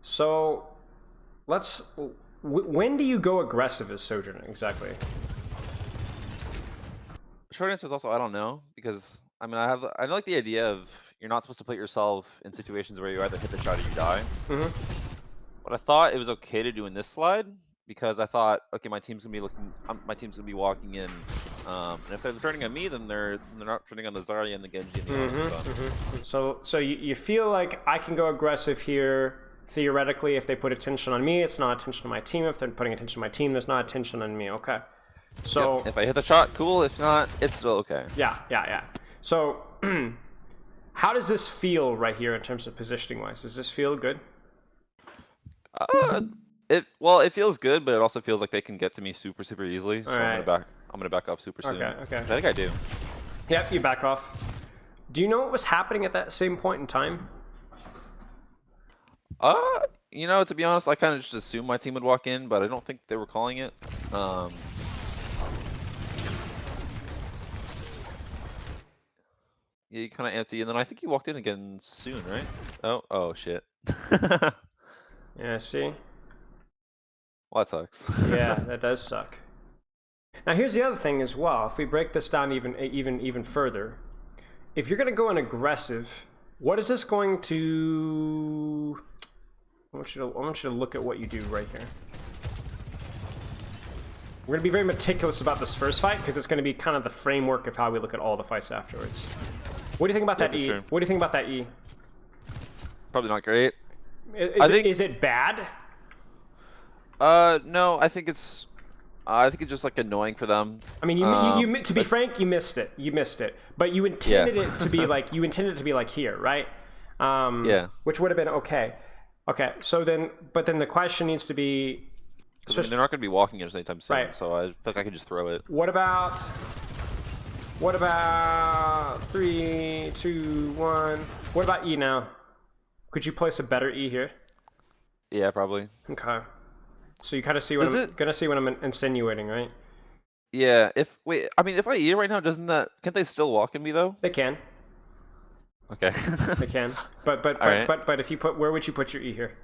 So let's. When do you go aggressive as Sojourn exactly? Short answer is also I don't know, because I mean I like the idea of you're not supposed to put yourself in situations where you either hit the shot or you die. But I thought it was okay to do in this slide because I thought, okay, my team's gonna be walking in, and if they're turning on me, then they're not turning on the Zarya and the Genji and the So you feel like I can go aggressive here. Theoretically, if they put attention on me, it's not attention on my team. If they're putting attention on my team, there's not attention on me. Okay. So yep. If I hit the shot, cool. If not, it's still okay. Yeah. So how does this feel right here in terms of positioning wise? Does this feel good? It feels good, but it also feels like they can get to me super easily. So right. I'm gonna back off super soon. Okay. I think I do. Yep, you back off. Do you know what was happening at that same point in time? You know, to be honest, I kind of just assumed my team would walk in, but I don't think they were calling it. Yeah, you kind of antsy, and then I think you walked in again soon, right? Oh shit. Yeah, see? Well, that sucks. Yeah, that does suck. Now here's the other thing as well. If we break this down even further, if you're going to go in aggressive, what is this going to... I want you to look at what you do right here. We're going to be very meticulous about this first fight because it's going to be kind of the framework of how we look at all the fights afterwards. What do you think about that E? Sure. What do you think about that E? Probably not great. Is it bad? No, I think it's just like annoying for them. I mean, you to be frank, you missed it. You missed it, but you intended it to be like here, right? Yeah. Which would have been okay. Okay, so then, but then the question needs to be. I mean, they're not going to be walking in anytime soon, right. So I feel like I could just throw it. What about 3, 2, 1? What about E now? Could you place a better E here? Yeah, probably. Okay. So you kind of see what I'm gonna see what I'm insinuating, right? Yeah. If I E right now, can't they still walk in me though? They can. Okay. They can. But if you put, where would you put your E here?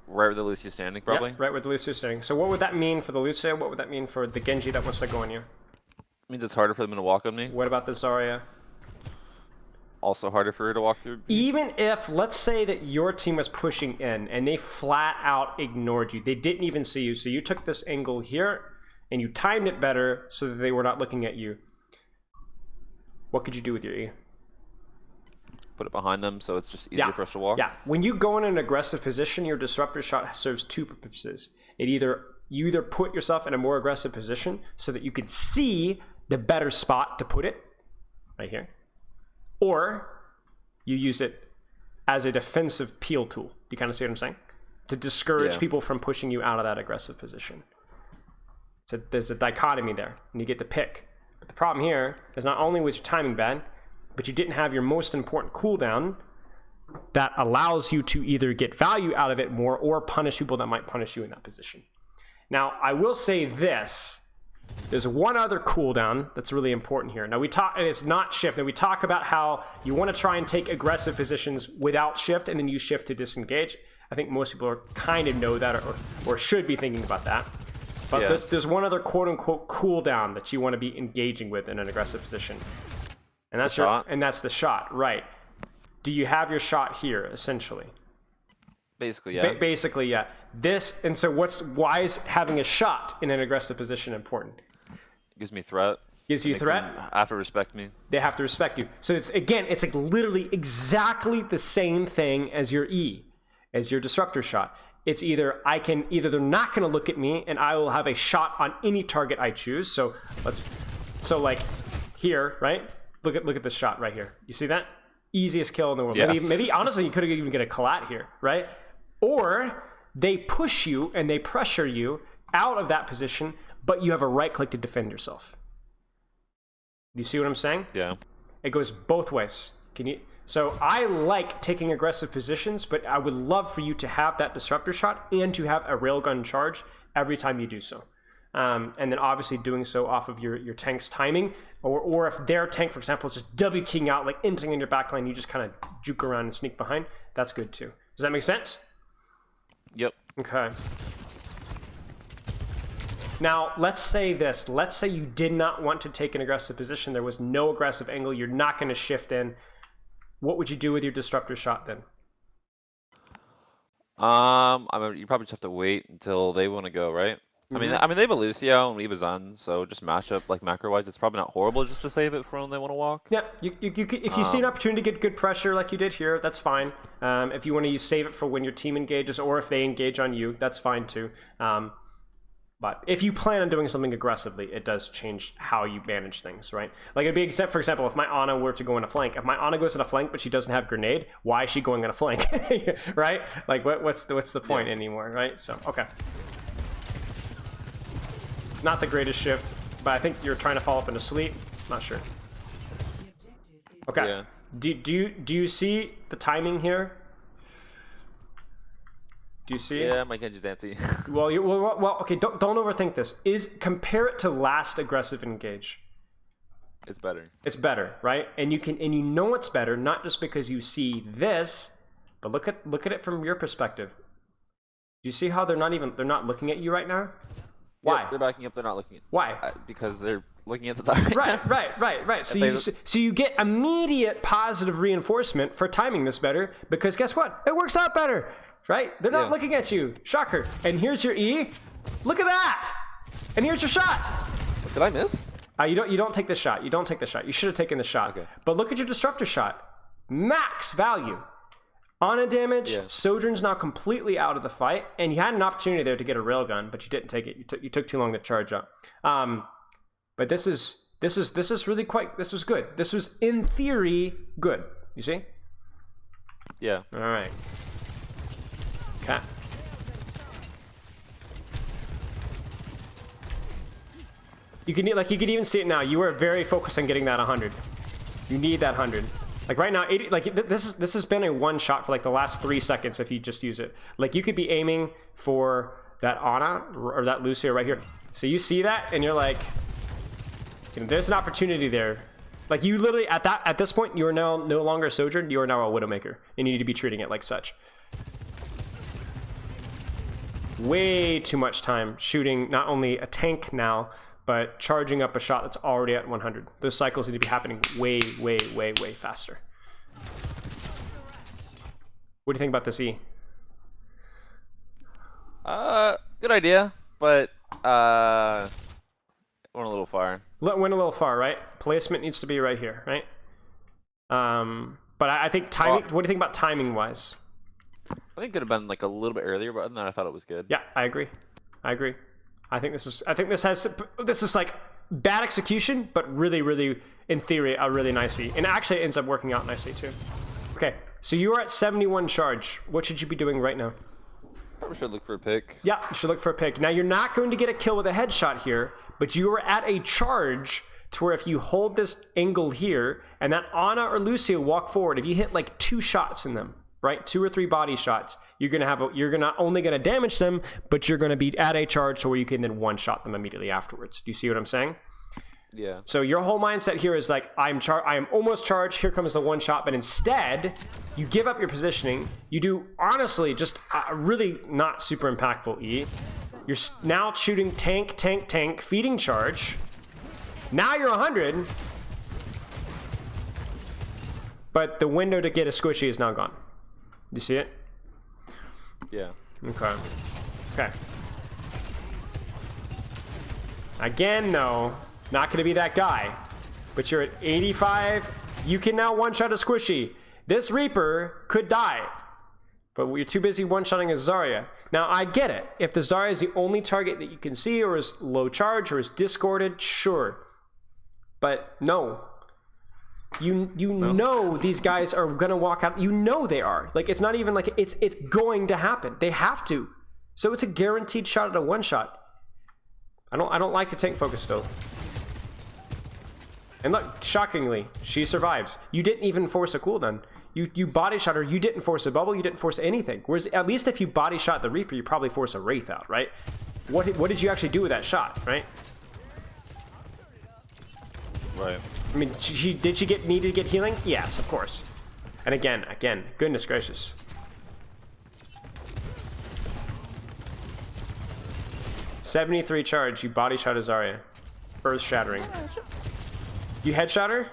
Right where the Lucia's standing, probably. Yep, right where the Lucia's standing. So what would that mean for the Lucia? What would that mean for the Genji that wants to go on you? It means it's harder for them to walk on me. What about the Zarya? Also harder for her to walk through. Even if, let's say that your team was pushing in and they flat out ignored you. They didn't even see you. So you took this angle here and you timed it better so that they were not looking at you. What could you do with your E? Put it behind them so it's just easier for us to walk. Yeah. When you go in an aggressive position, your disruptor shot serves two purposes. You either put yourself in a more aggressive position so that you can see the better spot to put it, right here, or you use it as a defensive peel tool. Do you kind of see what I'm saying? To discourage people from pushing you out of that aggressive position. So there's a dichotomy there, and you get to pick. But the problem here is not only was your timing bad, but you didn't have your most important cooldown that allows you to either get value out of it more or punish people that might punish you in that position. Now, I will say this. There's one other cooldown that's really important here. Now, and it's not shift. Now, we talk about how you want to try and take aggressive positions without shift and then use shift to disengage. I think most people kind of know that or should be thinking about that. But there's one other quote-unquote cooldown that you want to be engaging with in an aggressive position. And that's the shot, right? Do you have your shot here, essentially? Basically, yeah. Basically, yeah. Why is having a shot in an aggressive position important? It gives me threat. Gives you threat? They have to respect me. They have to respect you. So it's like literally exactly the same thing as your E, as your disruptor shot. It's either they're not going to look at me and I will have a shot on any target I choose. So like here, right? Look at this shot right here. You see that? Easiest kill in the world. Yeah. Maybe honestly, you could even get a collat here, right? Or they push you and they pressure you out of that position, but you have a right click to defend yourself. Do you see what I'm saying? Yeah. It goes both ways. So I like taking aggressive positions, but I would love for you to have that disruptor shot and to have a railgun charge every time you do so. And then obviously doing so off of your tank's timing, or if their tank, for example, is just W keying out, like entering in your backline, you just kind of juke around and sneak behind. That's good too. Does that make sense? Yep. Okay. Now, let's say this. Let's say you did not want to take an aggressive position. There was no aggressive angle. You're not going to shift in. What would you do with your disruptor shot then? I mean, you probably just have to wait until they want to go, right? I mean, they have a Lucio and we have a Zun, so just match up like macro-wise. It's probably not horrible just to save it for when they want to walk. Yeah, if you see an opportunity to get good pressure like you did here, that's fine. If you want to save it for when your team engages or if they engage on you, that's fine too. But if you plan on doing something aggressively, it does change how you manage things, right? Like it'd be, except for example, if my Ana were to go in a flank, if my Ana goes in a flank but she doesn't have grenade, why is she going in a flank, right? Like what's the point anymore, right? So okay, not the greatest shift, but I think you're trying to fall up into sleep. Not sure. Okay. Yeah. Do you see the timing here? Do you see? Yeah, my Genji's anti. Well, okay. Don't overthink this. Compare it to last aggressive engage. It's better. It's better, right? And you know it's better not just because you see this, but look at it from your perspective. Do you see how they're not looking at you right now? Why? Yep, they're backing up. They're not looking at. Why? Because they're looking at the top. Right. So you get immediate positive reinforcement for timing this better because guess what? It works out better. Right? They're not looking at you. Shocker. And here's your E. Look at that. And here's your shot. Did I miss? You don't take the shot. You don't take the shot. You should have taken the shot. Okay. But look at your disruptor shot. Max value. Ana damage. Sojourn's now completely out of the fight. And you had an opportunity there to get a railgun, but you didn't take it. You took too long to charge up. But this was really quite. This was good. This was in theory good. You see? Yeah. All right. Okay. You could even see it now. You were very focused on getting that 100. You need that 100. Like right now, 80. Like this has been a one shot for like the last 3 seconds if you just use it. Like you could be aiming for that Ana or that Lucio right here. So you see that and you're like, there's an opportunity there. Like you literally at this point you are now no longer a Sojourn. You are now a Widowmaker, and you need to be treating it like such. Way too much time shooting not only a tank now, but charging up a shot that's already at 100. Those cycles need to be happening way faster. What do you think about this E? Good idea, but went a little far. Went a little far, right? Placement needs to be right here, right? But I think timing. What do you think about timing wise? I think it could have been like a little bit earlier, but other than that, I thought it was good. Yeah, I agree. I think this is like bad execution, but really, in theory, a really nice E. And actually it ends up working out nicely too. Okay, so you are at 71 charge. What should you be doing right now? Probably should look for a pick. Yeah, you should look for a pick. Now you're not going to get a kill with a headshot here, but you are at a charge to where if you hold this angle here and that Ana or Lucio walk forward, if you hit like 2 shots in them, right, 2 or 3 body shots, you're not only gonna damage them, but you're gonna be at a charge to where you can then one shot them immediately afterwards. Do you see what I'm saying? Yeah. So your whole mindset here is like, I am almost charged. Here comes the one shot, but instead you give up your positioning. You do honestly just a really not super impactful E. You're now shooting tank, feeding charge. Now you're 100, but the window to get a squishy is now gone. You see it? Yeah. Okay. Again, no. Not going to be that guy. But you're at 85. You can now one-shot a squishy. This Reaper could die. But you're too busy one-shotting a Zarya. Now, I get it. If the Zarya is the only target that you can see or is low charge or is discorded, sure. But no. You know these guys are gonna walk out. You know they are. Like it's not even like it's going to happen. They have to. So it's a guaranteed shot at a one shot. I don't like the tank focus though. And look, shockingly, she survives. You didn't even force a cooldown. You body shot her. You didn't force a bubble. You didn't force anything. Whereas at least if you body shot the Reaper, you probably force a Wraith out, right? What did you actually do with that shot, right? Right. I mean, did she need to get healing? Yes, of course. And again, goodness gracious. 73 charge. You body shot a Zarya. Earth shattering. You headshot her?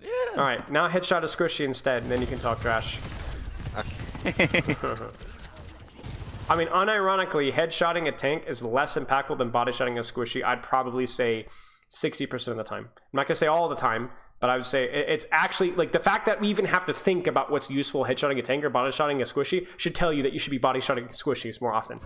Yeah. All right, now headshot a squishy instead, and then you can talk trash. Okay. I mean, unironically, headshotting a tank is less impactful than body shotting a squishy. I'd probably say 60% of the time. I'm not gonna say all the time, but I would say it's actually like the fact that we even have to think about what's useful headshotting a tank or body shotting a squishy should tell you that you should be body shotting squishies more often.